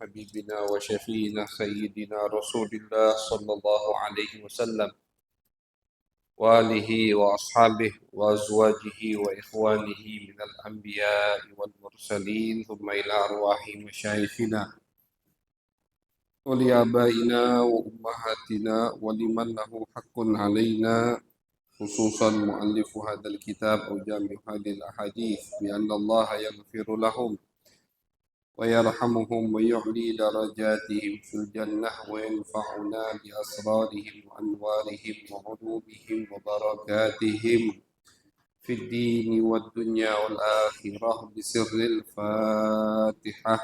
حبيبنا وشفينا سيدنا رسول الله صلى الله عليه وسلم وآله وأصحابه وأزواجه وإخوانه من الأنبياء والمرسلين ثم إلى أرواح مشايخنا ولآبائنا وأمهاتنا ولمن له حق علينا خصوصا مؤلف هذا الكتاب أو جامع هذه الأحاديث بأن الله يغفر لهم ويرحمهم ويعلي درجاتهم في الجنة وينفعنا بأسرارهم وأنوارهم وعلومهم وبركاتهم في الدين والدنيا والآخرة بسر الفاتحة.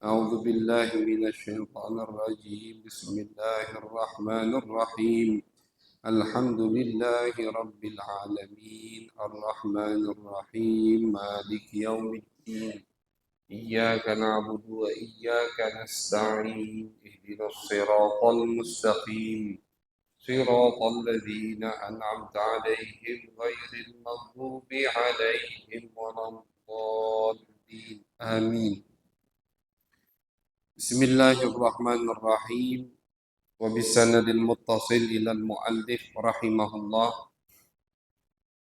أعوذ بالله من الشيطان الرجيم. بسم الله الرحمن الرحيم. الحمد لله رب العالمين الرحمن الرحيم مالك يوم الدين إياك نعبد وإياك نستعين اهدنا الصراط المستقيم صراط الذين أنعمت عليهم غير المغضوب عليهم ولا الضالين آمين. بسم الله الرحمن الرحيم. وبالسند المتصل إلى المؤلف رحمه الله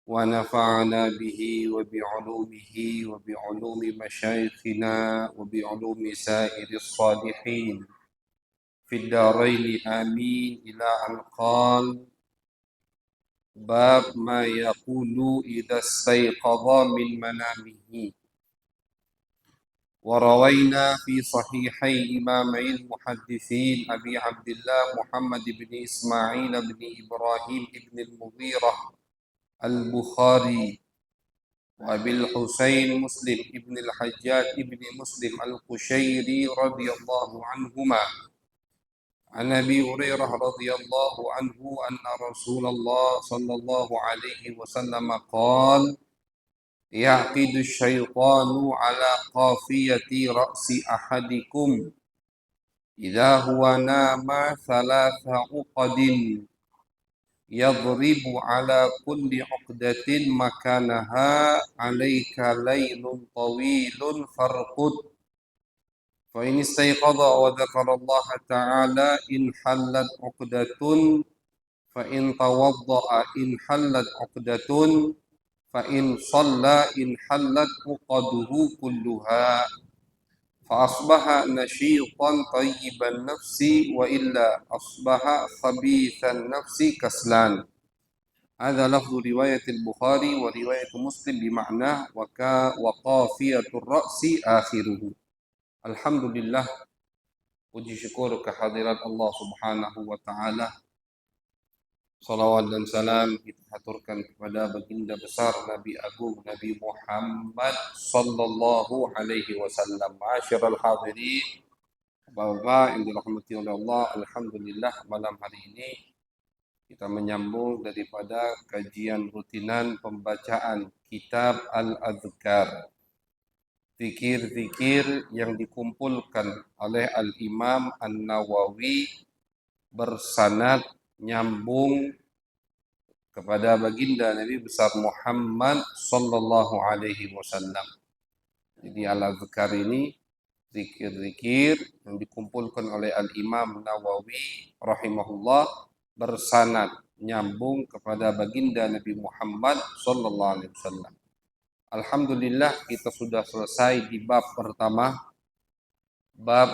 ونفعنا به وبعلومه وبعلوم مشايخنا وبعلوم سائر الصالحين في الدارين آمين. إلى أن قال: باب ما يقول إذا استيقظ من منامه. وروينا في صحيحي إمامي المحدثين أبي عبد الله محمد بن إسماعيل بن إبراهيم بن المغيرة البخاري وأبي الحسين مسلم ابن الحجاج ابن مسلم القشيري رضي الله عنهما عن أبي هريرة رضي الله عنه أن رسول الله صلى الله عليه وسلم قال: يعقد الشيطان على قافية رأس أحدكم إذا هو نام 3 عقد يضرب على كل عقدة مكانها عليك ليل طويل فارقد فإن استيقظ وذكر الله تعالى انحلت عقدة فإن توضأ انحلت عقدة فإن صلى انحلت عقده كلها فأصبح نشيطا طيب النفس وإلا أصبح خبيث النفس كسلان. هذا لفظ رواية البخاري ورواية مسلم بمعنى وقافية الرأس آخره. Alhamdulillah, puji syukur kehadirat Allah Subhanahu wa Ta'ala. Salawat dan salam kita haturkan kepada baginda besar Nabi Agung Nabi Muhammad sallallahu alaihi wasallam. Ma'asyiral hadirin, Bapak yang dirahmati oleh Allah, alhamdulillah malam hari ini kita menyambung daripada kajian rutinan pembacaan kitab Al-Adhkar. Zikir-zikir yang dikumpulkan oleh Al-Imam An-Nawawi bersanad nyambung kepada baginda Nabi besar Muhammad sallallahu alaihi wasallam. Jadi Al-Adhkar ini zikir-zikir yang dikumpulkan oleh Al-Imam Nawawi rahimahullah bersanad nyambung kepada baginda Nabi Muhammad sallallahu alaihi wasallam. Alhamdulillah kita sudah selesai di bab pertama. Bab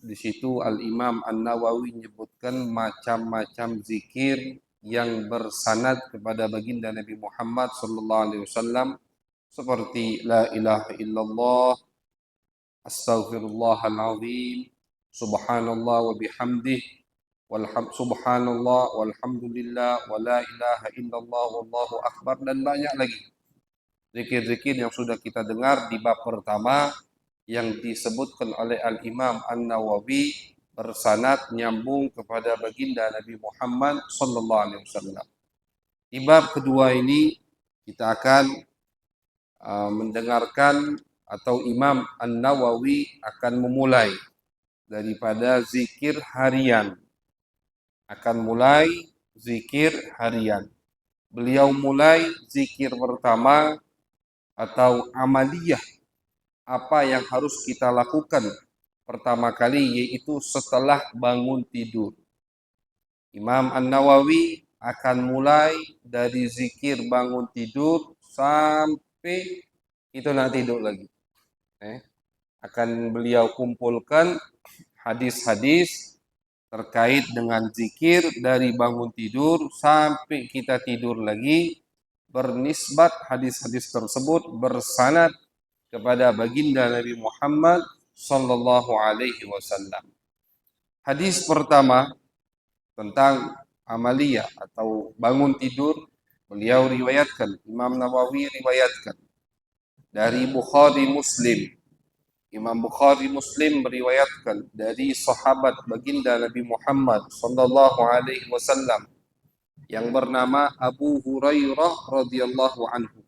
di situ Al-Imam An-Nawawi menyebutkan macam-macam zikir yang bersanad kepada baginda Nabi Muhammad sallallahu alaihi wasallam seperti la ilaha illallah, astaghfirullahal azim, subhanallah wa bihamdih, subhanallah walhamdulillah wa la ilaha illallah wallahu akbar, dan banyak lagi zikir-zikir yang sudah kita dengar di bab pertama yang disebutkan oleh Al-Imam An-Nawawi bersanad nyambung kepada baginda Nabi Muhammad sallallahu alaihi wasallam. Di bab kedua ini kita akan mendengarkan atau Imam An-Nawawi akan memulai daripada zikir harian. Akan mulai zikir harian. Beliau mulai zikir pertama atau amaliyah, apa yang harus kita lakukan pertama kali, yaitu setelah bangun tidur. Imam An-Nawawi akan mulai dari zikir bangun tidur sampai itu nak tidur lagi. Akan beliau kumpulkan hadis-hadis terkait dengan zikir dari bangun tidur sampai kita tidur lagi, bernisbat hadis-hadis tersebut bersanad kepada baginda Nabi Muhammad sallallahu alaihi wasallam. Hadis pertama tentang amaliyah atau bangun tidur, beliau riwayatkan, Imam Nawawi riwayatkan dari Bukhari Muslim. Imam Bukhari Muslim meriwayatkan dari sahabat baginda Nabi Muhammad sallallahu alaihi wasallam yang bernama Abu Hurairah radhiyallahu anhu,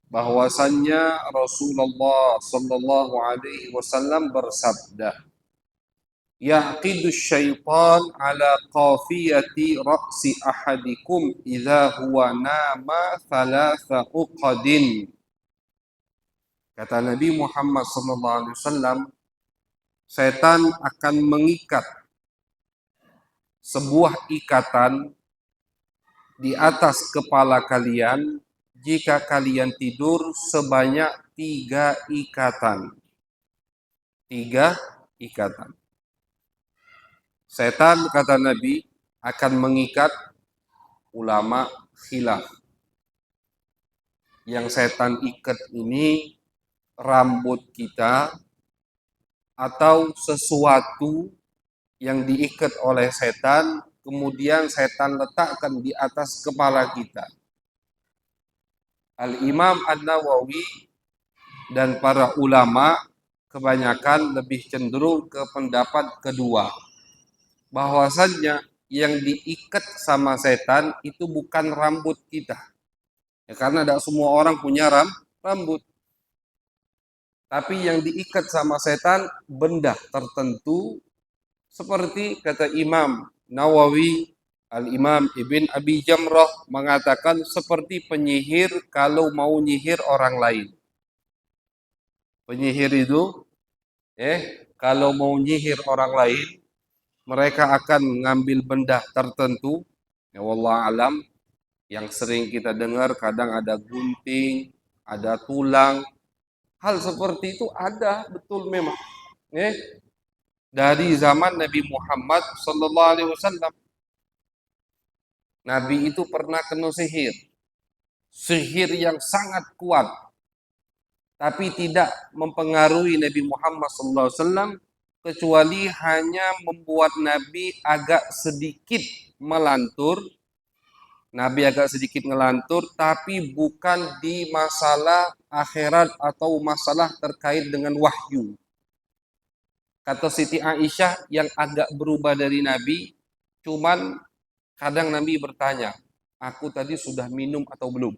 bahwasannya Rasulullah sallallahu alaihi wasallam bersabda, yaqidu syaitan ala qafiyati ra'si ahadikum idza huwa nama thalatha uqadin. Kata Nabi Muhammad SAW, setan akan mengikat sebuah ikatan di atas kepala kalian jika kalian tidur sebanyak 3 ikatan. 3 ikatan. Setan, kata Nabi, akan mengikat, ulama khilaf. Yang setan ikat ini rambut kita atau sesuatu yang diikat oleh setan, kemudian setan letakkan di atas kepala kita. Al-Imam An-Nawawi dan para ulama kebanyakan lebih cenderung ke pendapat kedua, bahwasannya yang diikat sama setan itu bukan rambut kita. Ya, karena tidak semua orang punya rambut. Tapi yang diikat sama setan benda tertentu, seperti kata Imam Nawawi, Al-Imam Ibn Abi Jamrah mengatakan seperti penyihir kalau mau nyihir orang lain. Penyihir itu kalau mau nyihir orang lain, mereka akan mengambil benda tertentu, ya wallah alam, yang sering kita dengar kadang ada gunting, ada tulang. Hal seperti itu ada betul memang. Dari zaman Nabi Muhammad sallallahu alaihi wasallam. Nabi itu pernah kena sihir. Sihir yang sangat kuat. Tapi tidak mempengaruhi Nabi Muhammad sallallahu alaihi wasallam, kecuali hanya membuat Nabi agak sedikit melantur. Nabi agak sedikit ngelantur, tapi bukan di masalah akhirat atau masalah terkait dengan wahyu. Kata Siti Aisyah, yang agak berubah dari Nabi, cuman kadang Nabi bertanya, aku tadi sudah minum atau belum?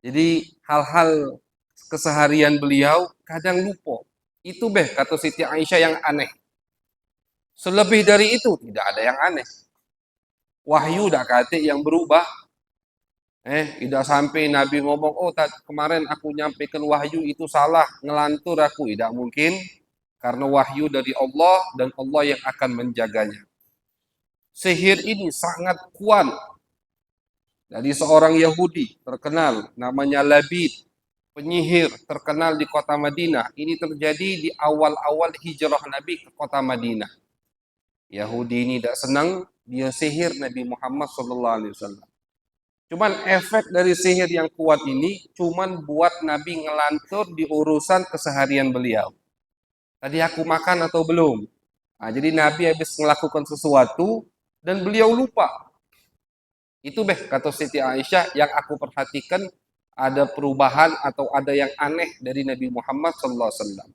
Jadi hal-hal keseharian beliau kadang lupa. Itu kata Siti Aisyah yang aneh. Selebih dari itu tidak ada yang aneh. Wahyu dah kata yang berubah. Tidak sampai Nabi ngomong, oh kemarin aku nyampaikan wahyu itu salah, ngelantur aku. Tidak mungkin, karena wahyu dari Allah dan Allah yang akan menjaganya. Sihir ini sangat kuat. Dari seorang Yahudi terkenal, namanya Labid, penyihir terkenal di kota Madinah. Ini terjadi di awal-awal hijrah Nabi ke kota Madinah. Yahudi ini tidak senang, dia sihir Nabi Muhammad SAW. Cuman efek dari sihir yang kuat ini cuman buat Nabi ngelantur di urusan keseharian beliau. Tadi aku makan atau belum? Nah, jadi Nabi habis melakukan sesuatu dan beliau lupa. Itu kata Siti Aisyah, yang aku perhatikan ada perubahan atau ada yang aneh dari Nabi Muhammad SAW.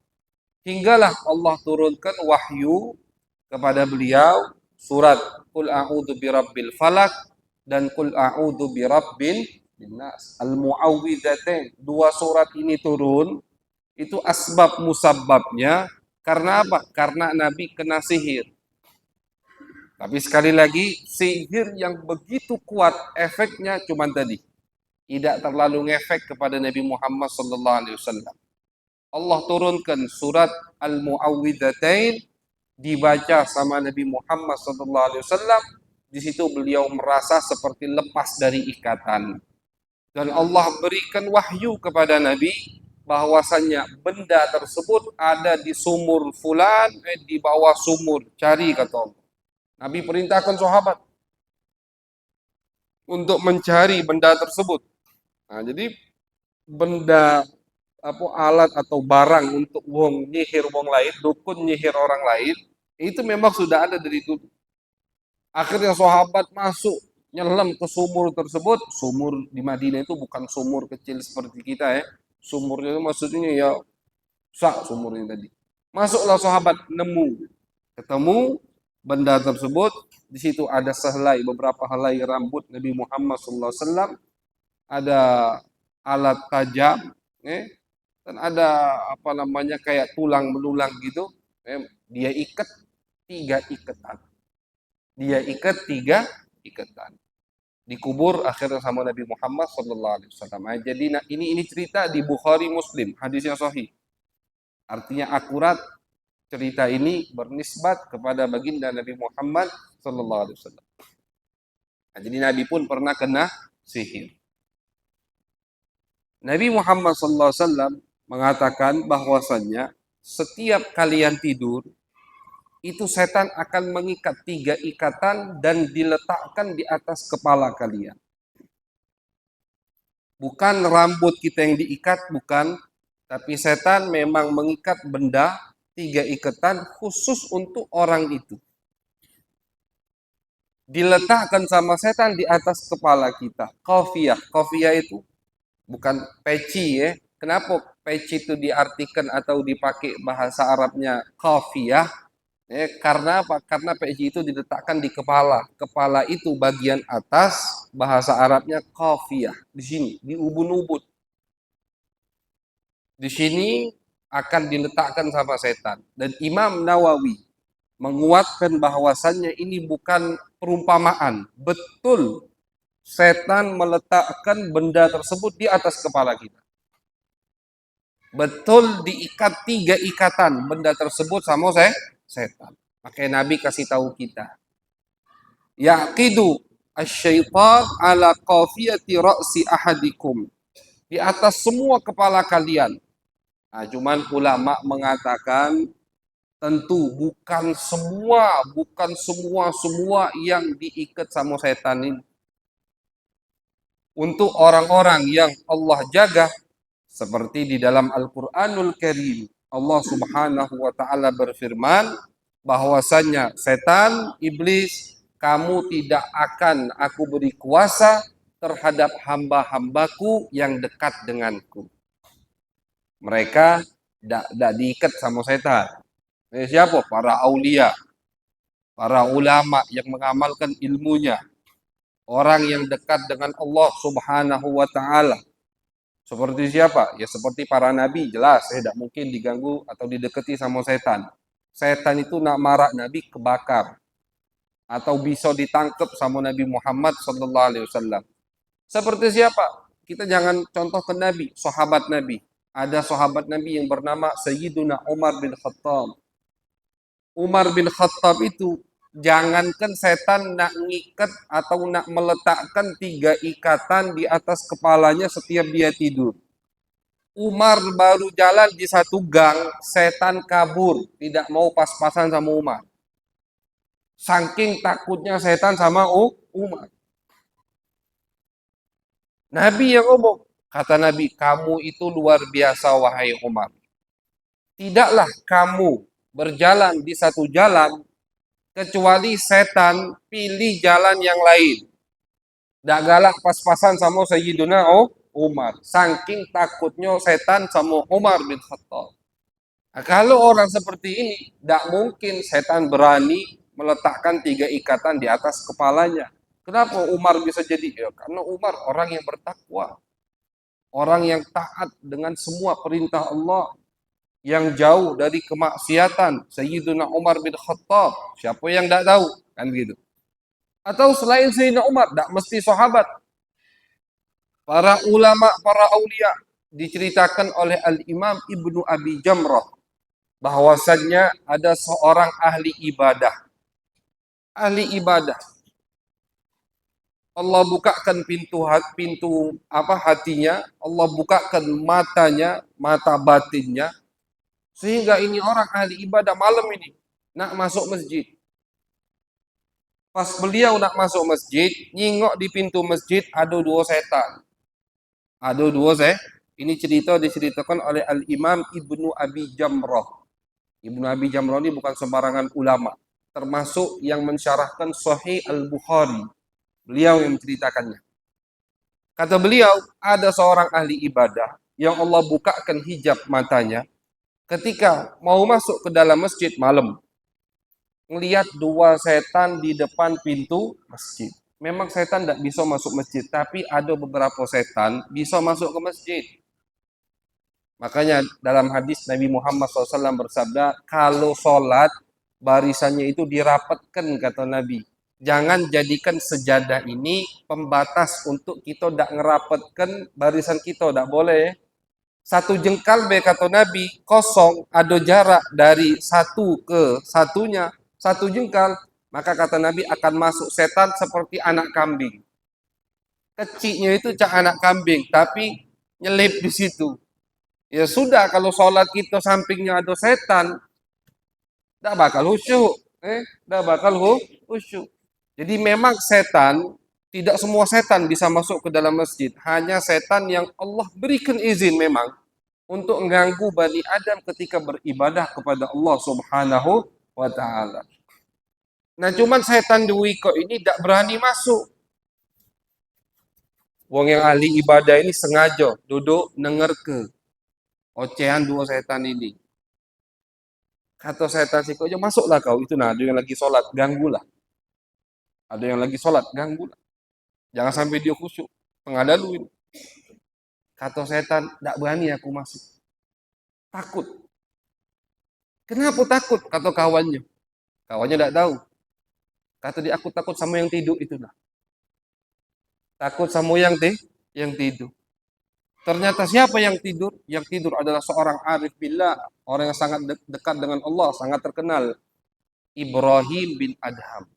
Hinggalah Allah turunkan wahyu kepada beliau surat Qul a'udzu birabbil falaq dan Qul a'udzu birabbin nas. Al-Mu'awwidzatain. 2 surat ini turun, itu asbab musabbabnya karena apa? Karena Nabi kena sihir. Tapi sekali lagi, sihir yang begitu kuat efeknya cuma tadi. Tidak terlalu ngefek kepada Nabi Muhammad sallallahu alaihi wasallam. Allah turunkan surat Al-Mu'awwidzatain, dibaca sama Nabi Muhammad SAW. Di situ beliau merasa seperti lepas dari ikatan. Dan Allah berikan wahyu kepada Nabi bahwasannya benda tersebut ada di sumur fulan, di bawah sumur, cari kata Allah. Nabi perintahkan sahabat untuk mencari benda tersebut. Nah, jadi benda apa alat atau barang untuk nyihir wong lain, dukun nyihir orang lain, itu memang sudah ada dari dulu. Akhirnya sahabat masuk nyelam ke sumur tersebut. Sumur di Madinah itu bukan sumur kecil seperti kita ya. Sumurnya itu maksudnya ya sak sumurnya tadi. Masuklah sahabat, ketemu benda tersebut. Di situ ada sehelai, beberapa helai rambut Nabi Muhammad SAW, ada alat tajam, dan ada apa namanya kayak tulang belulang gitu. Dia ikat 3 ikatan. Dia ikat 3 ikatan. Dikubur akhirnya sama Nabi Muhammad SAW. Jadi ini cerita di Bukhari Muslim, hadisnya sahih. Artinya akurat, cerita ini bernisbat kepada baginda Nabi Muhammad SAW. Nah, jadi Nabi pun pernah kena sihir. Nabi Muhammad SAW mengatakan bahwasannya setiap kalian tidur, itu setan akan mengikat 3 ikatan dan diletakkan di atas kepala kalian. Bukan rambut kita yang diikat, bukan. Tapi setan memang mengikat benda 3 ikatan khusus untuk orang itu. Diletakkan sama setan di atas kepala kita. Qafiyah. Qafiyah itu bukan peci ya. Kenapa peci itu diartikan atau dipakai bahasa Arabnya qafiyah? Karena apa? Karena peci itu diletakkan di kepala. Kepala itu bagian atas, bahasa Arabnya qafiyah. Di sini, di ubun-ubun. Di sini akan diletakkan sama setan. Dan Imam Nawawi menguatkan bahwasannya ini bukan perumpamaan. Betul setan meletakkan benda tersebut di atas kepala kita. Betul diikat 3 ikatan benda tersebut sama setan. Makanya Nabi kasih tahu kita. Yaqidu asyaitan ala qafiyati ra'si ahadikum. Di atas semua kepala kalian. Nah, cuman ulama mengatakan tentu bukan semua yang diikat sama setan ini. Untuk orang-orang yang Allah jaga, seperti di dalam Al-Quranul Karim, Allah Subhanahu wa Ta'ala berfirman bahwasannya setan, iblis, kamu tidak akan aku beri kuasa terhadap hamba-hambaku yang dekat denganku. Mereka tidak diikat sama setan. Siapa? Para aulia, para ulama yang mengamalkan ilmunya, orang yang dekat dengan Allah Subhanahu wa Ta'ala. Seperti siapa? Ya seperti para nabi, jelas tidak mungkin diganggu atau didekati sama setan. Setan itu nak marah Nabi kebakar atau bisa ditangkap sama Nabi Muhammad SAW. Seperti siapa? Kita jangan contoh ke Nabi, sahabat Nabi. Ada sahabat Nabi yang bernama Sayyiduna Umar bin Khattab. Umar bin Khattab itu jangankan setan nak ngikat atau nak meletakkan 3 ikatan di atas kepalanya setiap dia tidur. Umar baru jalan di satu gang, setan kabur, tidak mau pas-pasan sama Umar. Saking takutnya setan sama Umar. Nabi yang ngomong, kata Nabi, kamu itu luar biasa wahai Umar. Tidaklah kamu berjalan di satu jalan kecuali setan pilih jalan yang lain. Dak galak pas-pasan sama Sayyiduna Umar. Saking takutnya setan sama Umar bin Khattab. Nah, kalau orang seperti ini, tidak mungkin setan berani meletakkan 3 ikatan di atas kepalanya. Kenapa Umar bisa jadi? Ya, karena Umar orang yang bertakwa. Orang yang taat dengan semua perintah Allah. Yang jauh dari kemaksiatan. Sayyiduna Umar bin Khattab. Siapa yang tidak tahu? Kan gitu. Atau selain Sayyidina Umar, tidak mesti sahabat. Para ulama, para aulia. diceritakan oleh Al-Imam Ibnu Abi Jamrah bahwasannya ada seorang ahli ibadah. Ahli ibadah. Allah bukakan pintu hatinya, Allah bukakan matanya, mata batinnya, sehingga ini orang ahli ibadah malam ini nak masuk masjid. Pas beliau nak masuk masjid, nyingok di pintu masjid ada dua setan. Ada dua ini cerita diceritakan oleh Al-Imam Ibnu Abi Jamrah. Ibnu Abi Jamrah ini bukan sembarangan ulama, termasuk yang mensyarahkan Sahih Al-Bukhari. Beliau yang menceritakannya. Kata beliau, ada seorang ahli ibadah yang Allah bukakan hijab matanya ketika mau masuk ke dalam masjid malam. Ngelihat dua setan di depan pintu masjid. Memang setan tidak bisa masuk masjid, tapi ada beberapa setan bisa masuk ke masjid. Makanya dalam hadis Nabi Muhammad SAW bersabda, kalau sholat barisannya itu dirapatkan, kata Nabi. Jangan jadikan sejadah ini pembatas untuk kita tidak ngerapatkan barisan kita, tidak boleh. Satu jengkal kata Nabi kosong, ada jarak dari satu ke satunya, satu jengkal, maka kata Nabi akan masuk setan seperti anak kambing. Kecilnya itu cak anak kambing, tapi nyelip di situ. Ya sudah, kalau sholat kita sampingnya ada setan, tidak bakal khusyuk, tidak bakal khusyuk. Jadi memang setan, tidak semua setan bisa masuk ke dalam masjid. Hanya setan yang Allah berikan izin memang untuk mengganggu Bani Adam ketika beribadah kepada Allah Subhanahu wa Ta'ala. Nah, cuman setan Dwiko ini tidak berani masuk. Wong yang ahli ibadah ini sengaja duduk denger ke ocehan dua setan ini. Kata setan sih, kok masuklah kau itu, nah ada yang lagi sholat, ganggulah. Ada yang lagi sholat, ganggulah. Jangan sampai dia khusyuk. Pengadaluin. Kata setan, tidak berani aku masuk. Takut. Kenapa takut? Kata kawannya. Kawannya tidak tahu. Kata dia, aku takut sama yang tidur itu. Nah. Takut sama yang tidur. Ternyata siapa yang tidur? Yang tidur adalah seorang arif billah, orang yang sangat dekat dengan Allah, sangat terkenal. Ibrahim bin Adham.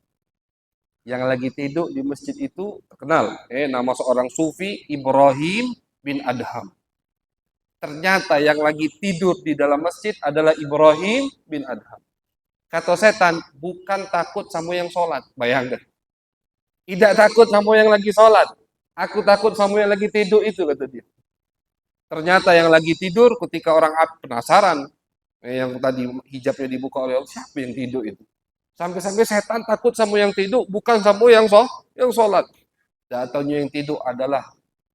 Yang lagi tidur di masjid itu terkenal. Nama seorang sufi Ibrahim bin Adham. Ternyata yang lagi tidur di dalam masjid adalah Ibrahim bin Adham. Kata setan, bukan takut sama yang sholat. Bayangkan. Tidak takut sama yang lagi sholat. Aku takut sama yang lagi tidur itu, kata dia. Ternyata yang lagi tidur ketika orang penasaran, yang tadi hijabnya dibuka oleh Allah, siapa yang tidur itu? Sampai-sampai setan takut sama yang tidur, bukan sama yang sholat. Datanya yang tidur adalah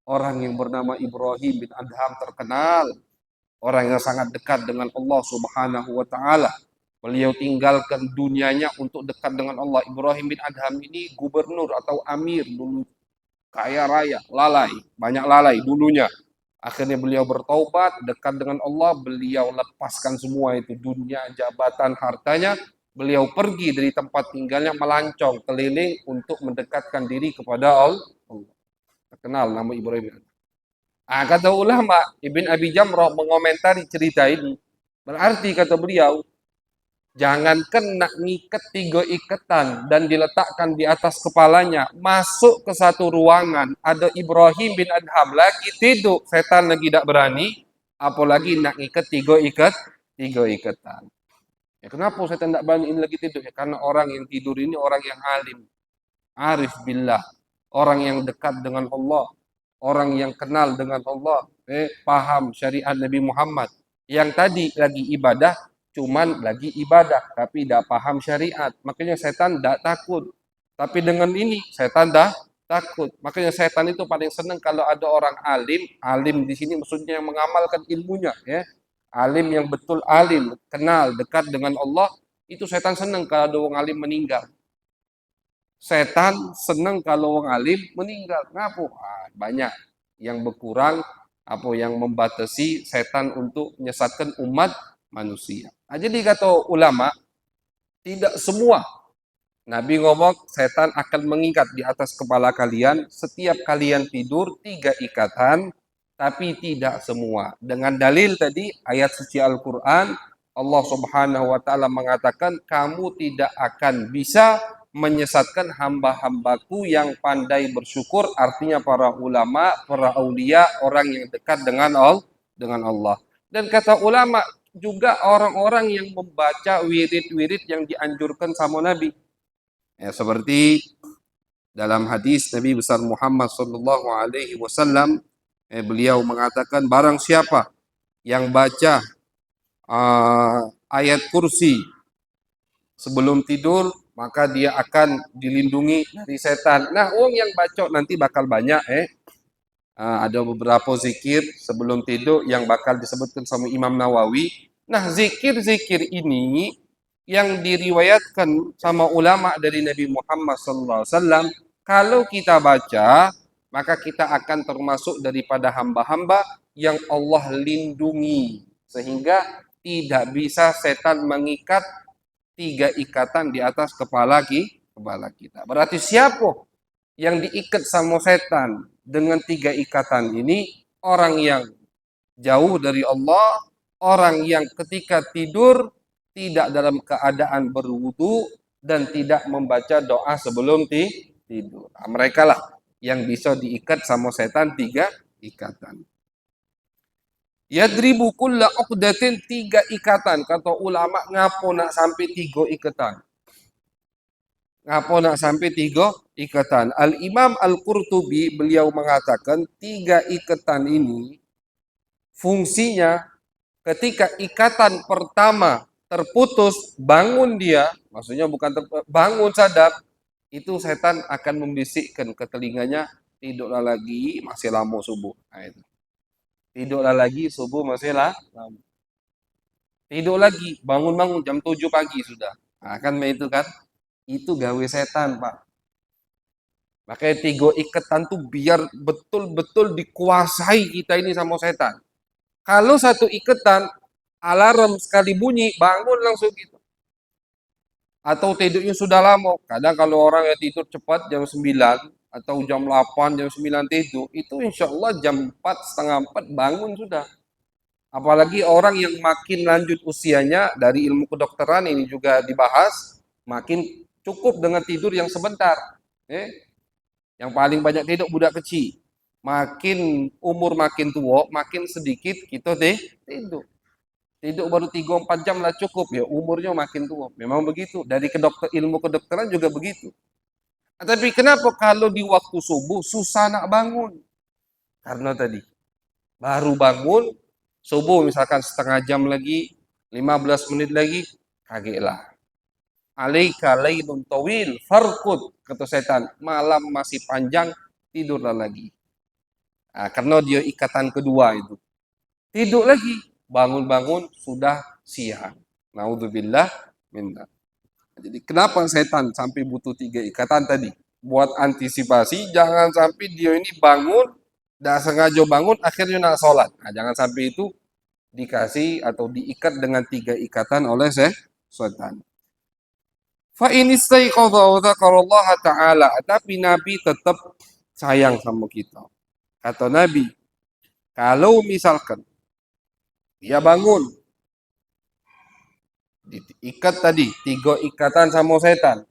orang yang bernama Ibrahim bin Adham, terkenal. Orang yang sangat dekat dengan Allah Subhanahu wa Ta'ala. Beliau tinggalkan dunianya untuk dekat dengan Allah. Ibrahim bin Adham ini gubernur atau amir dulu. Kaya raya, lalai, banyak lalai dulunya. Akhirnya beliau bertaubat, dekat dengan Allah, beliau lepaskan semua itu, dunia, jabatan, hartanya. Beliau pergi dari tempat tinggalnya, melancong keliling untuk mendekatkan diri kepada Allah. Terkenal nama Ibrahim. Kata ulama, Ibn Abi Jamrah mengomentari cerita ini. Berarti kata beliau, jangankan nak ngikat 3 ikatan dan diletakkan di atas kepalanya, masuk ke satu ruangan, ada Ibrahim bin Adham lagi tidur, setan lagi tidak berani, apalagi nak ngikat 3 ikatan. Ya, kenapa setan tidak berani ini lagi tidur? Ya, karena orang yang tidur ini orang yang alim, arif billah, orang yang dekat dengan Allah, orang yang kenal dengan Allah, paham syariat Nabi Muhammad. Yang tadi lagi ibadah, cuman lagi ibadah, tapi tidak paham syariat. Makanya setan tidak takut. Tapi dengan ini, setan dah takut. Makanya setan itu paling senang kalau ada orang alim. Alim di sini maksudnya yang mengamalkan ilmunya. Ya. Alim yang betul alim, kenal, dekat dengan Allah. Itu setan senang kalau ada orang alim meninggal. Setan senang kalau orang alim meninggal. Kenapa? Banyak yang berkurang, apa yang membatasi setan untuk menyesatkan umat manusia. Jadi kata ulama, tidak semua. Nabi ngomong setan akan mengikat di atas kepala kalian setiap kalian tidur 3 ikatan. tapi tidak semua. Dengan dalil tadi ayat suci Al-Quran, Allah Subhanahu wa Ta'ala mengatakan, kamu tidak akan bisa menyesatkan hamba-hambaku yang pandai bersyukur, artinya para ulama, para aulia, orang yang dekat dengan Allah. Dan kata ulama juga orang-orang yang membaca wirid-wirid yang dianjurkan sama Nabi. Ya, seperti dalam hadis Nabi besar Muhammad sallallahu alaihi wasallam, beliau mengatakan, barang siapa yang baca ayat kursi sebelum tidur, maka dia akan dilindungi dari setan. Nah, yang baca nanti bakal banyak. Ada beberapa zikir sebelum tidur yang bakal disebutkan sama Imam Nawawi. Nah, zikir-zikir ini yang diriwayatkan sama ulama dari Nabi Muhammad SAW, kalau kita baca, maka kita akan termasuk daripada hamba-hamba yang Allah lindungi. Sehingga tidak bisa setan mengikat 3 ikatan di atas kepala kita. Berarti siapa yang diikat sama setan dengan 3 ikatan ini? Orang yang jauh dari Allah, orang yang ketika tidur tidak dalam keadaan berwudu dan tidak membaca doa sebelum tidur. Nah, mereka lah yang bisa diikat sama setan 3 ikatan. Yadribu kulla uqdatin, 3 ikatan. Kata ulama, ngapo nak sampai 3 ikatan? Ngapo nak sampai 3 ikatan? Al-Imam Al-Qurtubi beliau mengatakan 3 ikatan ini fungsinya ketika ikatan pertama terputus, bangun dia, maksudnya bukan bangun sadar, itu setan akan membisikkan ke telinganya, tidurlah lagi, masih lama subuh. Nah, itu. Tidurlah lagi, subuh masih lama. Tidur lagi, bangun-bangun jam 7 pagi sudah. Nah, kan itu kan, itu gawe setan, Pak. Makanya 3 ikatan tuh biar betul-betul dikuasai kita ini sama setan. Kalau 1 ikatan, alarm sekali bunyi, bangun langsung gitu. Atau tidurnya sudah lama. Kadang kalau orang yang tidur cepat jam 9 atau jam 8, jam 9 tidur, itu insya Allah jam 4, setengah 4 bangun sudah. Apalagi orang yang makin lanjut usianya, dari ilmu kedokteran ini juga dibahas, makin cukup dengan tidur yang sebentar. Yang paling banyak tidur budak kecil. Makin umur makin tua, makin sedikit kita tidur. Tidur baru 3-4 jam lah cukup, ya umurnya makin tua. Memang begitu. Dari ilmu kedokteran juga begitu. Tapi kenapa kalau di waktu subuh susah nak bangun? Karena tadi baru bangun, subuh misalkan setengah jam lagi, 15 menit lagi, kagetlah. Alaika lailun tawil farqud, kata setan, malam masih panjang, tidurlah lagi. Nah, karena dia ikatan kedua itu. Tidur lagi, bangun-bangun sudah siang. Naudzubillah minna. Jadi kenapa setan sampai butuh 3 ikatan tadi? Buat antisipasi, jangan sampai dia ini bangun, dah sengaja bangun, akhirnya nak sholat. Nah, jangan sampai itu dikasih atau diikat dengan 3 ikatan oleh setan. Fa in istaiqadha wa dzakarallaha ta'ala, tapi Nabi tetap sayang sama kita. Kata Nabi, kalau misalkan dia bangun, diikat tadi 3 ikatan sama setan.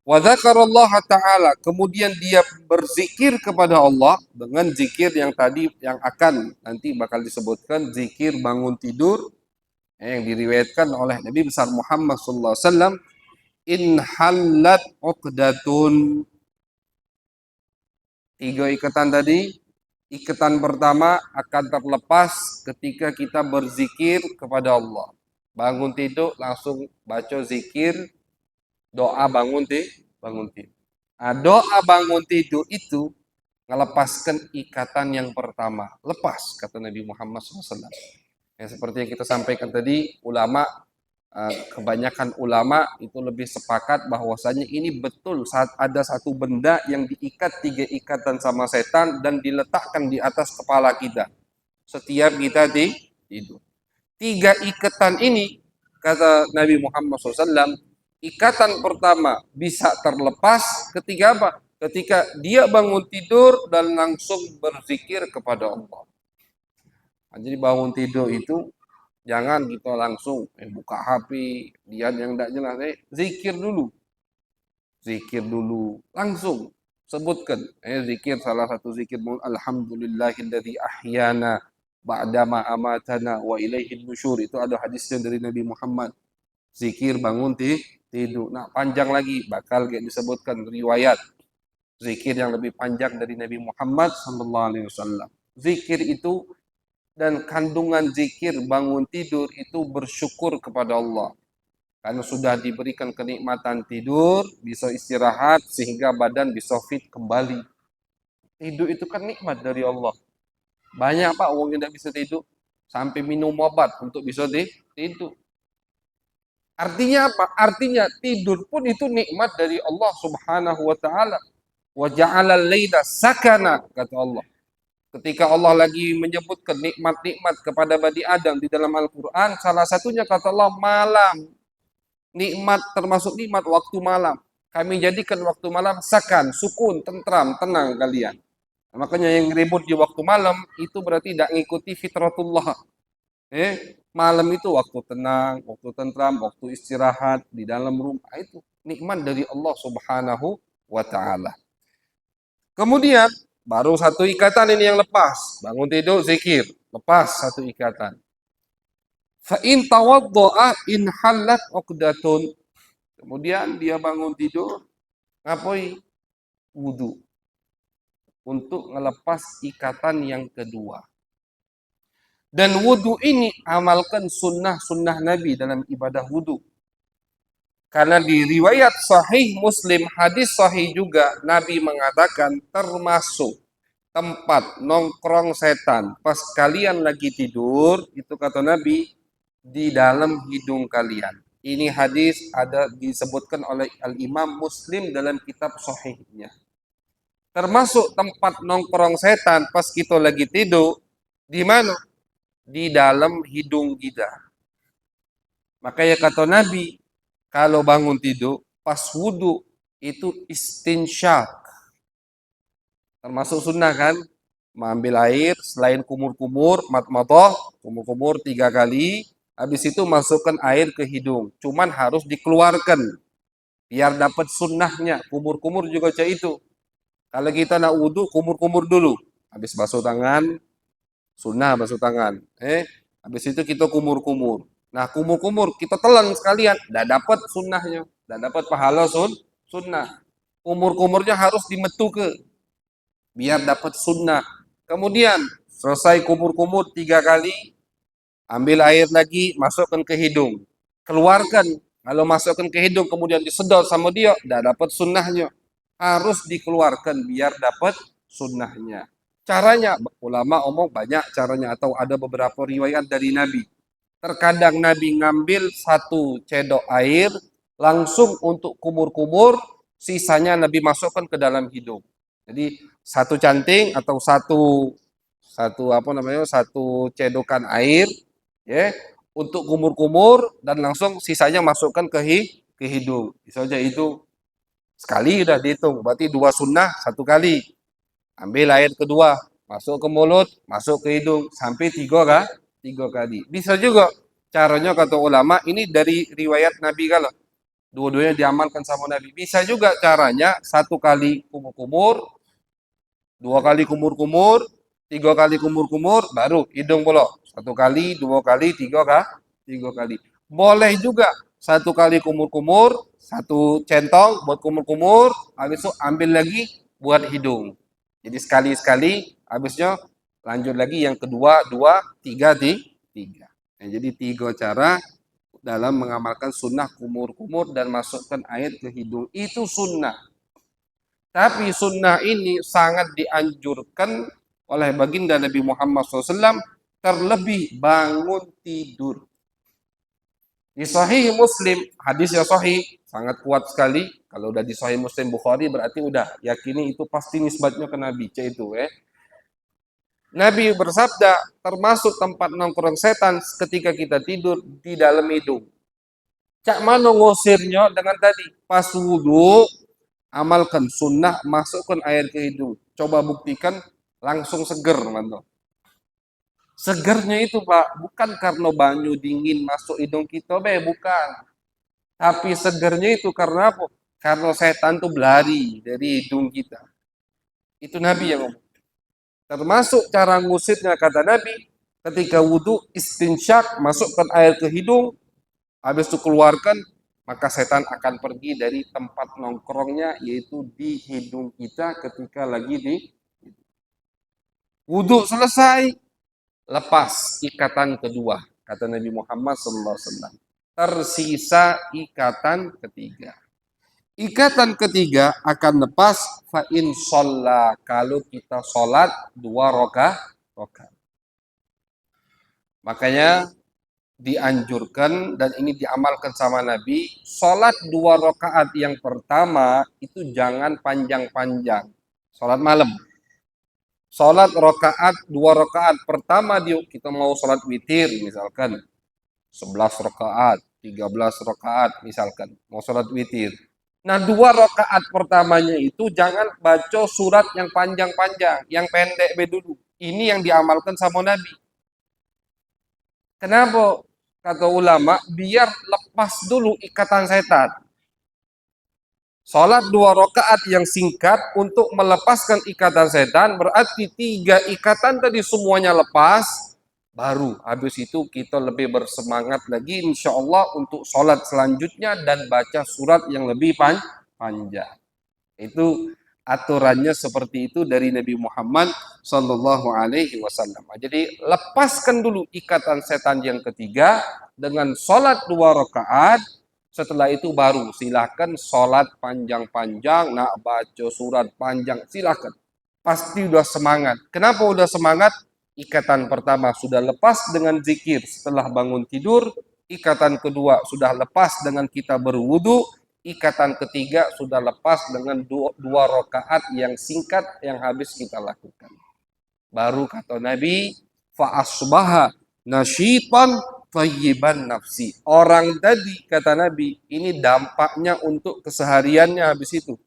Wa dzakarallaha ta'ala, kemudian dia berzikir kepada Allah dengan zikir yang tadi yang akan nanti bakal disebutkan, zikir bangun tidur yang diriwayatkan oleh Nabi besar Muhammad sallallahu alaihi wasallam. In halat uqdatun, 3 ikatan tadi, ikatan pertama akan terlepas ketika kita berzikir kepada Allah. Bangun tidur langsung baca zikir, doa bangun tidur. Nah, doa bangun tidur itu melepaskan ikatan yang pertama. Lepas, kata Nabi Muhammad SAW. Yang seperti yang kita sampaikan tadi, kebanyakan ulama itu lebih sepakat bahwasanya ini betul saat ada satu benda yang diikat 3 ikatan sama setan dan diletakkan di atas kepala kita setiap kita tidur. 3 ikatan ini, kata Nabi Muhammad SAW, ikatan pertama bisa terlepas ketika apa? ketika dia bangun tidur dan langsung berzikir kepada Allah. Nah, jadi bangun tidur itu jangan kita langsung buka HP, lihat yang tidak jelas. Zikir dulu. Zikir dulu. Langsung sebutkan. Zikir salah satu zikir. Alhamdulillahilladzi ahyana ba'dama amatana wa ilaihin nusyur. Itu ada hadisnya dari Nabi Muhammad. Zikir bangun tidur. Nah, panjang lagi. Bakal kayak disebutkan riwayat. Zikir yang lebih panjang dari Nabi Muhammad SAW. Zikir itu dan kandungan zikir bangun tidur itu bersyukur kepada Allah. Karena sudah diberikan kenikmatan tidur, bisa istirahat sehingga badan bisa fit kembali. Tidur itu kan nikmat dari Allah. Banyak Pak orang yang tidak bisa tidur. Sampai minum obat untuk bisa tidur. Artinya apa? Artinya tidur pun itu nikmat dari Allah Subhanahu wa taala. Wa ja'ala al-laila sakana, kata Allah. Ketika Allah lagi menyebutkan nikmat-nikmat kepada Bani Adam di dalam Al-Quran, salah satunya kata Allah malam. Nikmat termasuk nikmat waktu malam. Kami jadikan waktu malam sakan, sukun, tentram, tenang kalian. Makanya yang ribut di waktu malam itu berarti tidak mengikuti fitratullah. Malam itu waktu tenang, waktu tentram, waktu istirahat di dalam rumah, itu nikmat dari Allah Subhanahu wa taala. Kemudian baru satu ikatan ini yang lepas. Bangun tidur zikir, lepas satu ikatan. Fa in tawaddo'a in halat uqdatun. Kemudian dia bangun tidur, ngapain? Wudu. Untuk ngelepas ikatan yang kedua. Dan wudu ini amalkan sunnah-sunnah Nabi dalam ibadah wudu. Karena di riwayat sahih Muslim, hadis sahih juga, Nabi mengatakan termasuk tempat nongkrong setan. Pas kalian lagi tidur, itu kata Nabi, di dalam hidung kalian. Ini hadis ada disebutkan oleh Al-Imam Muslim dalam kitab sahihnya. Termasuk tempat nongkrong setan pas kita lagi tidur, di mana? Di dalam hidung kita. Makanya kata Nabi, kalau bangun tidur, pas wudhu, itu istinsyak. Termasuk sunnah kan? Mengambil air, selain kumur-kumur, matmatoh, kumur-kumur 3 kali, habis itu masukkan air ke hidung. Cuman harus dikeluarkan, biar dapat sunnahnya. Kumur-kumur juga kayak itu. Kalau kita nak wudhu, kumur-kumur dulu. Habis basuh tangan, sunnah basuh tangan. Habis itu kita kumur-kumur. Nah, kumur-kumur kita telan sekalian, tidak dapat sunnahnya, tidak dapat pahala sunnah. Kumur-kumurnya harus dimetu ke, biar dapat sunnah. Kemudian selesai kumur-kumur 3 kali, ambil air lagi, masukkan ke hidung, keluarkan. Kalau masukkan ke hidung kemudian disedot sama dia, tidak dapat sunnahnya. Harus dikeluarkan biar dapat sunnahnya. Caranya, ulama omong banyak caranya atau ada beberapa riwayat dari Nabi. Terkadang Nabi ngambil 1 cedok air langsung untuk kumur-kumur, sisanya Nabi masukkan ke dalam hidung. Jadi 1 canting atau satu cedokan air, ya, untuk kumur-kumur dan langsung sisanya masukkan ke hidung. Bisa saja itu sekali sudah dihitung, berarti 2 sunnah 1 kali. Ambil air kedua, masuk ke mulut, masuk ke hidung sampai 3 kali. Bisa juga caranya kata ulama, ini dari riwayat Nabi kalau dua-duanya diamalkan sama Nabi. Bisa juga caranya 1 kali kumur-kumur, 2 kali kumur-kumur, 3 kali kumur-kumur, baru hidung pula. 1 kali, 2 kali, 3 kali. Boleh juga 1 kali kumur-kumur, 1 centong buat kumur-kumur, habis itu ambil lagi buat hidung. Jadi sekali-sekali, habisnya lanjut lagi yang kedua, 2, 3, 3. Nah, jadi 3 cara dalam mengamalkan sunnah kumur-kumur dan masukkan air ke hidung. Itu sunnah. Tapi sunnah ini sangat dianjurkan oleh baginda Nabi Muhammad SAW, terlebih bangun tidur. Di Sahih Muslim, hadisnya sahih, sangat kuat sekali. Kalau udah di Sahih Muslim Bukhari berarti udah yakini itu pasti nisbatnya ke Nabi. Itu Nabi bersabda, termasuk tempat nongkrong setan ketika kita tidur di dalam hidung. Cak mana ngusirnya dengan tadi? Pas wudhu, Amalkan sunnah, masukkan air ke hidung. Coba buktikan, langsung seger, mantu. Segernya itu Pak, bukan karena banyu dingin masuk hidung kita, bukan. Tapi segernya itu karena apa? Karena setan tuh berlari dari hidung kita. Itu Nabi yang ngomong. Termasuk cara ngusirnya kata Nabi, ketika wudhu istinsyak, masukkan air ke hidung, habis itu keluarkan, maka setan akan pergi dari tempat nongkrongnya, yaitu di hidung kita ketika lagi di wudhu selesai, lepas ikatan kedua. Kata Nabi Muhammad SAW. Tersisa ikatan ketiga. Ikatan ketiga akan lepas fa'in sholla. Kalau kita sholat 2 rakaat. Makanya dianjurkan dan ini diamalkan sama Nabi, sholat 2 rakaat yang pertama itu jangan panjang-panjang. Sholat malam. Sholat rakaat 2 rakaat pertama kita mau sholat witir misalkan 11 rakaat, 13 rakaat misalkan mau sholat witir. Nah 2 rakaat pertamanya itu jangan baca surat yang panjang-panjang, yang pendek dulu. Ini yang diamalkan sama Nabi. Kenapa? Kata ulama, biar lepas dulu ikatan setan. Sholat 2 rakaat yang singkat untuk melepaskan ikatan setan, berarti 3 ikatan tadi semuanya lepas, baru habis itu kita lebih bersemangat lagi insya Allah untuk sholat selanjutnya dan baca surat yang lebih panjang. Itu aturannya seperti itu dari Nabi Muhammad Sallallahu Alaihi Wasallam. Jadi lepaskan dulu ikatan setan yang ketiga dengan sholat 2 rakaat. Setelah itu baru silahkan sholat panjang-panjang, nak baca surat panjang, silahkan. Pasti udah semangat. Kenapa udah semangat? Ikatan pertama sudah lepas dengan zikir setelah bangun tidur. Ikatan kedua sudah lepas dengan kita berwudu. Ikatan ketiga sudah lepas dengan 2 rakaat yang singkat yang habis kita lakukan. Baru kata Nabi, fa asbaha nasyitan thayyiban nafsi. Orang tadi kata Nabi, ini dampaknya untuk kesehariannya habis itu.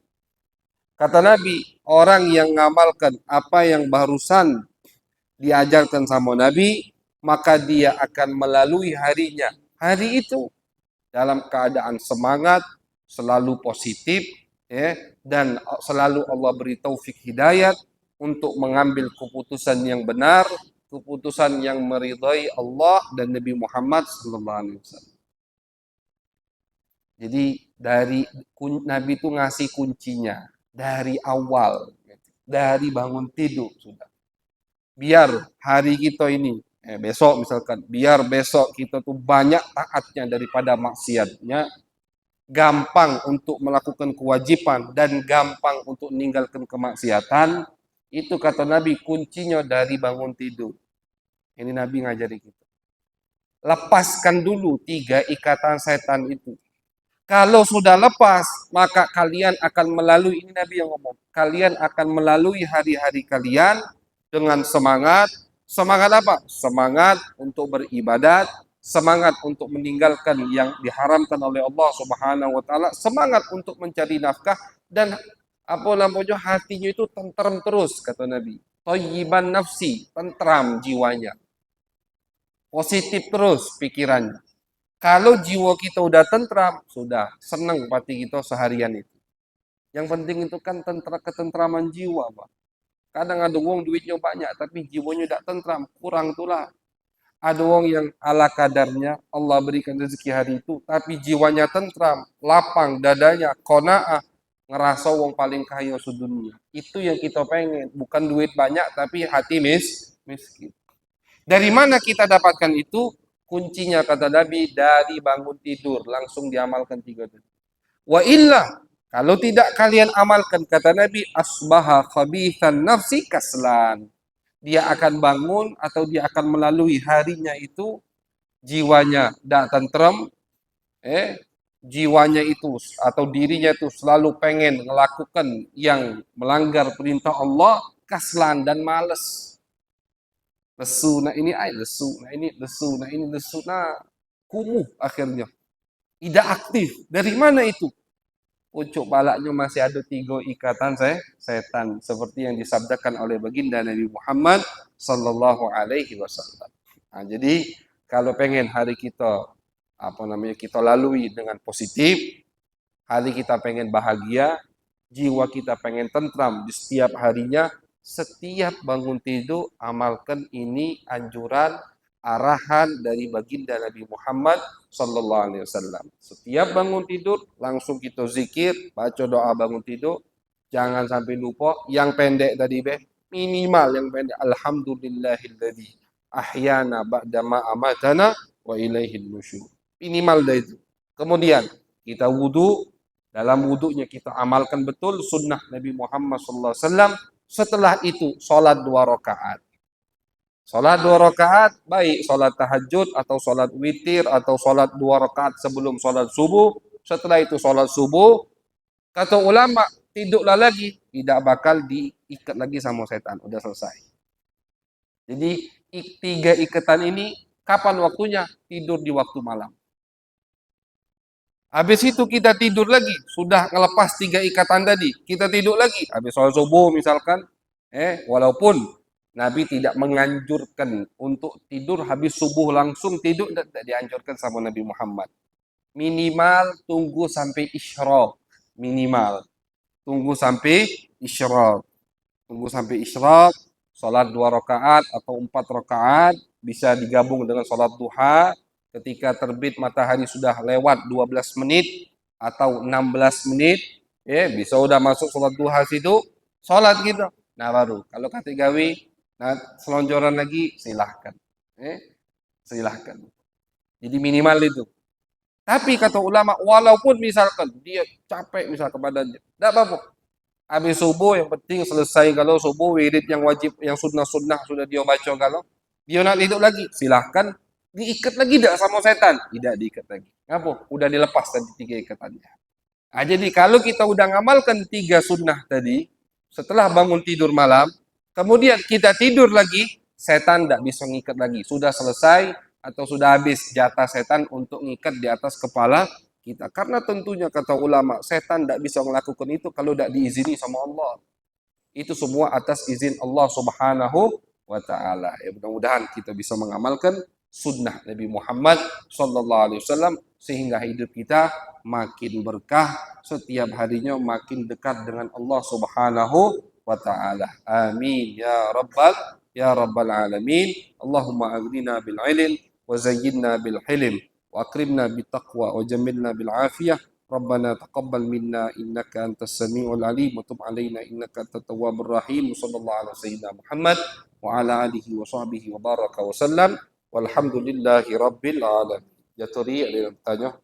Kata Nabi, orang yang ngamalkan apa yang barusan diajarkan sama Nabi, maka dia akan melalui harinya. Hari itu dalam keadaan semangat, selalu positif, ya, dan selalu Allah beri taufik hidayat untuk mengambil keputusan yang benar, keputusan yang meridai Allah dan Nabi Muhammad SAW. Jadi dari Nabi itu ngasih kuncinya dari awal, dari bangun tidur sudah. Biar hari kita ini, besok misalkan, biar besok kita tuh banyak taatnya daripada maksiatnya, gampang untuk melakukan kewajiban dan gampang untuk meninggalkan kemaksiatan, itu kata Nabi kuncinya dari bangun tidur. Ini Nabi ngajari kita. Lepaskan dulu 3 ikatan setan itu. Kalau sudah lepas, maka kalian akan melalui, ini Nabi yang ngomong, kalian akan melalui hari-hari kalian dengan semangat. Semangat apa? Semangat untuk beribadat, semangat untuk meninggalkan yang diharamkan oleh Allah Subhanahu wa taala, semangat untuk mencari nafkah dan apa namanya hatinya itu tentram terus kata Nabi. Thayyiban nafsi, tentram jiwanya. Positif terus pikirannya. Kalau jiwa kita udah tentram, sudah senang pasti kita seharian itu. Yang penting itu kan ketentraman jiwa, Pak. Kadang ada wong duitnya banyak, tapi jiwanya tidak tentram, kurang itulah. Ada wong yang ala kadarnya Allah berikan rezeki hari itu, tapi jiwanya tentram, lapang dadanya, qanaah, ngerasa wong paling kaya sedunia. Itu yang kita pengen, bukan duit banyak tapi hati miskin. Dari mana kita dapatkan itu? Kuncinya kata Nabi dari bangun tidur, langsung diamalkan 3 itu. Wa illa, kalau tidak kalian amalkan kata Nabi, asbaha khabithan nafsi kaslan. Dia akan bangun atau dia akan melalui harinya itu jiwanya tidak tentrem, jiwanya itu atau dirinya itu selalu pengen melakukan yang melanggar perintah Allah, kaslan dan malas. Lesu, nah ini lesu, nah ini lesu, nah ini lesu, nah kumuh akhirnya. Tidak aktif. Dari mana itu? pucuk palanya masih ada 3 ikatan setan seperti yang disabdakan oleh baginda Nabi Muhammad sallallahu alaihi wasallam. Nah, jadi kalau pengen hari kita kita lalui dengan positif, hari kita pengen bahagia, jiwa kita pengen tentram di setiap harinya, setiap bangun tidur amalkan ini anjuran arahan dari baginda Nabi Muhammad sallallahu alaihi wasallam. Setiap bangun tidur langsung kita zikir, baca doa bangun tidur. Jangan sampai lupa yang pendek tadi minimal yang pendek alhamdulillahilladzi ahyana ba'da ma amatana wa ilaihil nusyur. Minimal dari itu. Kemudian kita wudu, dalam wudhunya kita amalkan betul sunnah Nabi Muhammad SAW. Setelah itu, sholat 2 rakaat. Sholat 2 rakaat, baik sholat tahajud atau sholat witir atau sholat 2 rakaat sebelum sholat subuh. Setelah itu sholat subuh, kata ulama, tidurlah lagi. Tidak bakal diikat lagi sama setan. Udah selesai. Jadi, 3 ikatan ini, kapan waktunya? Tidur di waktu malam. Habis itu kita tidur lagi, sudah ngelepas 3 ikatan tadi, kita tidur lagi. Habis sholat subuh misalkan, walaupun Nabi tidak menganjurkan untuk tidur habis subuh langsung tidur, tidak dianjurkan sama Nabi Muhammad. Minimal tunggu sampai isyraq, minimal tunggu sampai isyraq, sholat 2 rakaat atau 4 rakaat, bisa digabung dengan sholat duha. Ketika terbit matahari sudah lewat 12 menit atau 16 menit, bisa udah masuk sholat duha situ, sholat gitu. Nah baru, kalau kata gawi, nah selonjoran lagi, silahkan. Silahkan. Jadi minimal itu. Tapi kata ulama, walaupun misalkan dia capek misalkan badannya, tidak apa-apa. Habis subuh yang penting selesai kalau subuh wirid yang wajib, yang sunnah-sunnah sudah dia baca kalau dia nak hidup lagi, silahkan. Diikat lagi tidak sama setan? Tidak diikat lagi. Ngapa? Udah dilepas tadi 3 ikatannya. Nah, jadi kalau kita udah ngamalkan 3 sunnah tadi, setelah bangun tidur malam, kemudian kita tidur lagi, setan tidak bisa ngikat lagi. Sudah selesai atau sudah habis jatah setan untuk ngikat di atas kepala kita. Karena tentunya kata ulama, setan tidak bisa melakukan itu kalau tidak diizini sama Allah. Itu semua atas izin Allah Subhanahu wa taala. Ya, mudah-mudahan kita bisa mengamalkan sunnah Nabi Muhammad sallallahu alaihi wasallam sehingga hidup kita makin berkah, setiap harinya makin dekat dengan Allah Subhanahu wa taala. Amin ya rabbal alamin. Allahumma aghnina bil ilm wa zayyinna bil hilm wa akrimna bit taqwa wa jammilna bil afiyah. ربنا تقبل منا إنك أنت السميع العليم وتب علينا إنك أنت التواب الرحيم وصلى الله على سيدنا محمد وعلى آله وصحبه وبارك وسلم والحمد لله رب العالمين. Ya Tori, ada yang tanya?